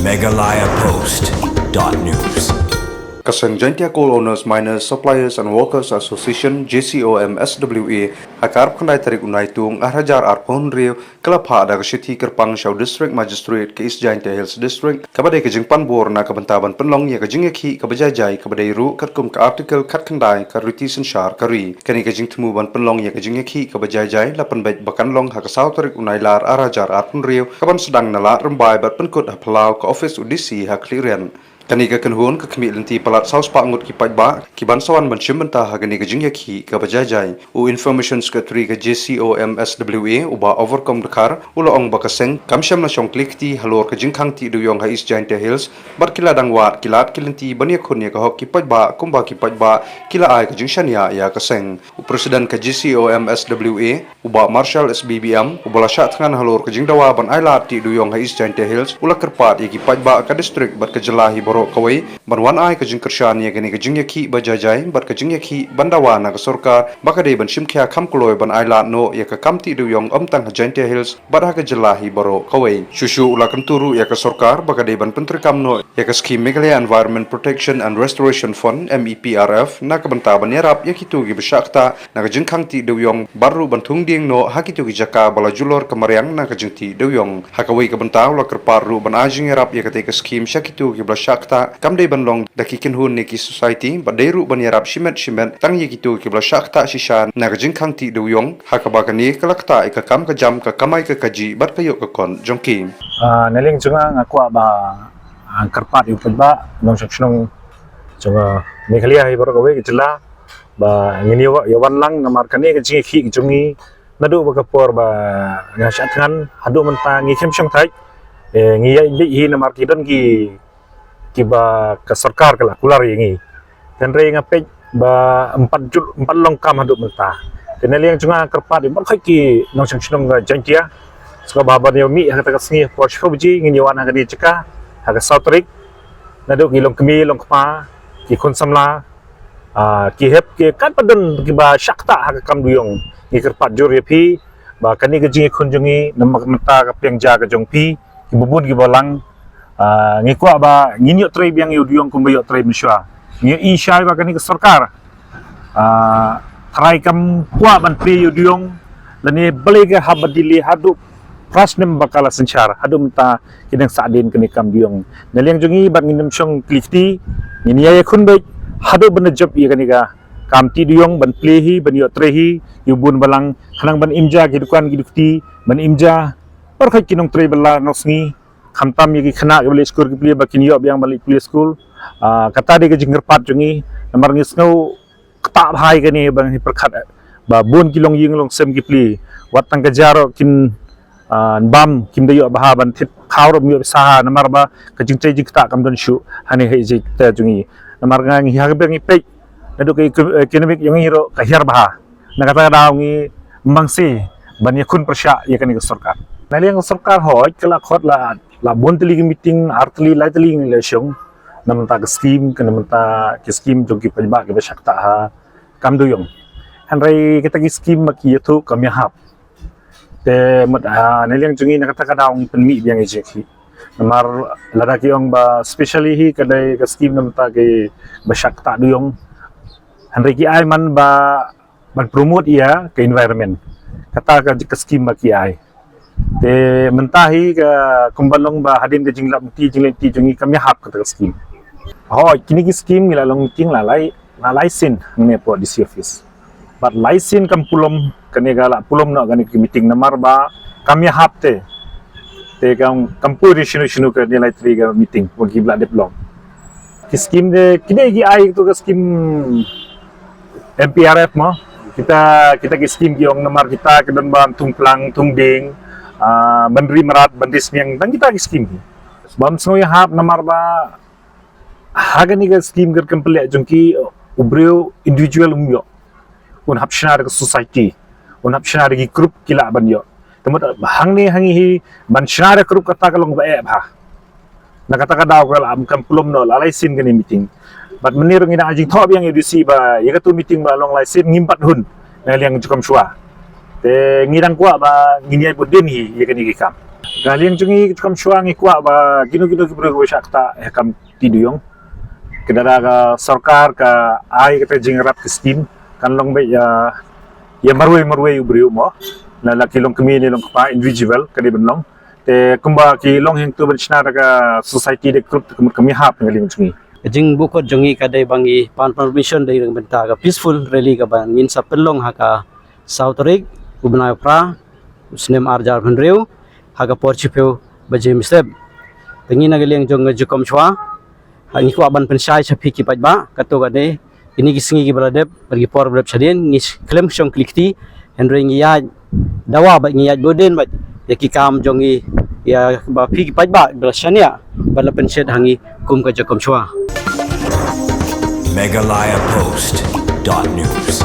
megalayapost.news. Kasang Jointia Coal Owners, Miners, Suppliers and Workers Association JCOMSWA akarap kanday tarik unay tung arajar arpon rio kalapha da city Kerpang Shau District Magistrate ke East Jointia Hills District kabadai ke jing panbor na kabantaban penlong ya ke jing yakhi kabajajai kabadai ru katkum ka article kat kandai ka ruti senshar kari kani ke jing tumuban penlong ya ke jing yakhi kabajajai lapan baik bakan long ha kasau tarik unay lar arajar arpon rio kaban sedang nala rembai bat penkut ha pelau ke office UDC ha clearan kani ka kanhun ka khmi lenti palat saus pa ngut ki pajba ki bansawan banchim banta ha kani ka jingya ki ka bajajai u information secretary ka JCOMSWA uba overcome dakar ulo ong bakaseng kamsham na shong klikti halor ka jingkhang ti duyong ha East Jointia Hills bar kila dangwat kilat kilenti bania khunya ka hok ki pajba kumba ki pajba kila ai ka jingshania ya kaseng u president ka JCOMSWA uba marshal SBBM ubala sha thangan halor ka jingdawa ban ailat ti duyong ha East Jointia Hills ula kerpat ki pajba ka district bar ka jelahi kawai banwan ai ka jingkershan ya gani ka jingyaki bajajai bar ka jingyaki bandawa na ka sorkar bakade ban shimkhya khamkuloi ban aila no ya ka kamti duyong amtang Jointia Hills bar ka jelahi baro kawai shushu ulakan turu ya ka sorkar bakade ban pentri kamno ya ka scheme Meghalaya Environment Protection and Restoration Fund MEPRF na ka banta ban yarap ya kitu gi besakta na ka jingkhang ti duyong baru ban thungding no hakitu gi jaka bala julor kamaryang na ka jingti duyong hakawai ka banta ulakar paru ban ajing yarap ya ka te ka scheme syakitu gi besak kamdai banlong dakikin hun neki society badairu banyarap shimet tang ye gitu ki blashakta shishan nagajing khangti duyong hakabagani kalakta ikakam ka jam ka kamai ka kaji bat kayo ka kon jongki naling chunga ngakwa ba angkarpat yu ba nong sakshong chunga Meghalaya hi baro gawe jela ba ngini yawan lang namar kane ka jingi khi jungi nadu ba kapor ba ngasatngan hadu menta ngi khemshong thai ngi hi namar kidon ki kiba ke sarkar kala kular yangi dan re ngape ba empat long kam haduk menta tenali yang cunga kerpat ba khai ki nong sangsinong ga Jointia ska ba yo mi ha ta kasngi por shobji ngin yawan ha ni chika ha ka sautrik naduk ki long kemi long kpa ki khon samla ki hep ki kan padan ki ba shakta ha ka kam duyong ki kerpat jur yapi ba kani ga jingi khon jungi namak menta ka pengja ka jongpi ki bubun ki balang ngikwa ba nginyo tray biang yudiyong kumbayo tray mishwa ngi ishay ba kani ka sarkar try kam kwa ban pre yudiyong lani balega habadili hadu prasnem bakala senchar hadu mta kidang sadin kani kam diyong naliang jungi ba nginam syong klifti ngini ya khun be hadu ban job ya kani ka kam ti diyong ban plehi ban yo trehi yubun balang hanang ban imja gidukan gidukti ban imja par khay kinong tray bala nosngi khamtam yagi khana ke balik school ke beli bakin yo yang balik beli school kata dia ke jinggerpat jungi namar ngisngau kata bhai ke ni bang perkhat ba bun kilong ying long sem ke beli watang ke jaro kin bam kim dayo baha ban thit khawro mi saha namar ba ke jingtai jikta kam don shu hani he ji ta jungi namar ngang hi ha be ngi pe nadu ke economic yang hiro ka hiar baha na kata daw ngi mangsi ban yakun persya ya kan ke sarkar naliang sarkar hoj kala khot la bon teli meeting artli lai teli ngi leshong namta ke scheme ke namta ke scheme jogi pajba ke besakta ha kam duyong hanrai kita ki scheme maki yathu kamya hap te mat neliang jungi na kata kadaung penmi biang ejeki namar lada ki ong ba specially hi kadai ke scheme namta ke besakta duyong hanrai ki ai man ba ban promote ia ke environment kata ke scheme maki ai te mentahi ke kumbalong ba hadin ke jinglap ti jungi kami hap ke scheme kini ki scheme ngila long ting la license ne po di office but license kam pulom kane gala pulom no gani ki meeting namar ba kami hap te kampu shinu ke nilai tri ga meeting wagi bla diplom ki scheme de kini ki ai to ke scheme MPRF mo kita ki scheme ki ong namar kita ke don bam tungplang tungding bandri merat bandis yang dan kita scheme bam snow ya hap namar ba hagani ga scheme gar komplek jungki ubrio individual umyo un hapshnar ga society un hapshnar gi group kila ban yo temut hangni hangi hi ban shnar group kata kalong ba e ba na kata ka daw kala am kampulom no lalai sin gani meeting bat menir ngina ajing thob yang UDC ba ya tu meeting ba long lai sin ngimpat hun na liang jukam shua te ngirang kwa ba ngini budin hi ya kani gikam Galiang jungi kam syuang ikwa ba gino-gino gibro syakta kam tiduyong. Kedara ka sarkar ka ai kata jingrat ke steam kan long ba ya marwe ubriu mo na laki long kemini long pa individual kadi benlong te kumba ki long hing tu benchna ka society de group kami hap ngaling jungi. Jing bukod jongi kadai bangi pan permission dari benta ka peaceful rally ka bangin sa pelong haka South Rig ubna pra usnem arjar bhenreu haka porchipeu bajem step tengi nagaliang jong jukom chwa hangi ko aban pensai chapi ki pajba kato gade ini kisingi ki baladep pergi por blep sadien ngis klem syong klikti henry ngiya dawa ba ngiya boden ba yaki kam jongi ya ba pi ki pajba belasania bala pensed hangi kum ka jukom chwa Meghalaya Post.news.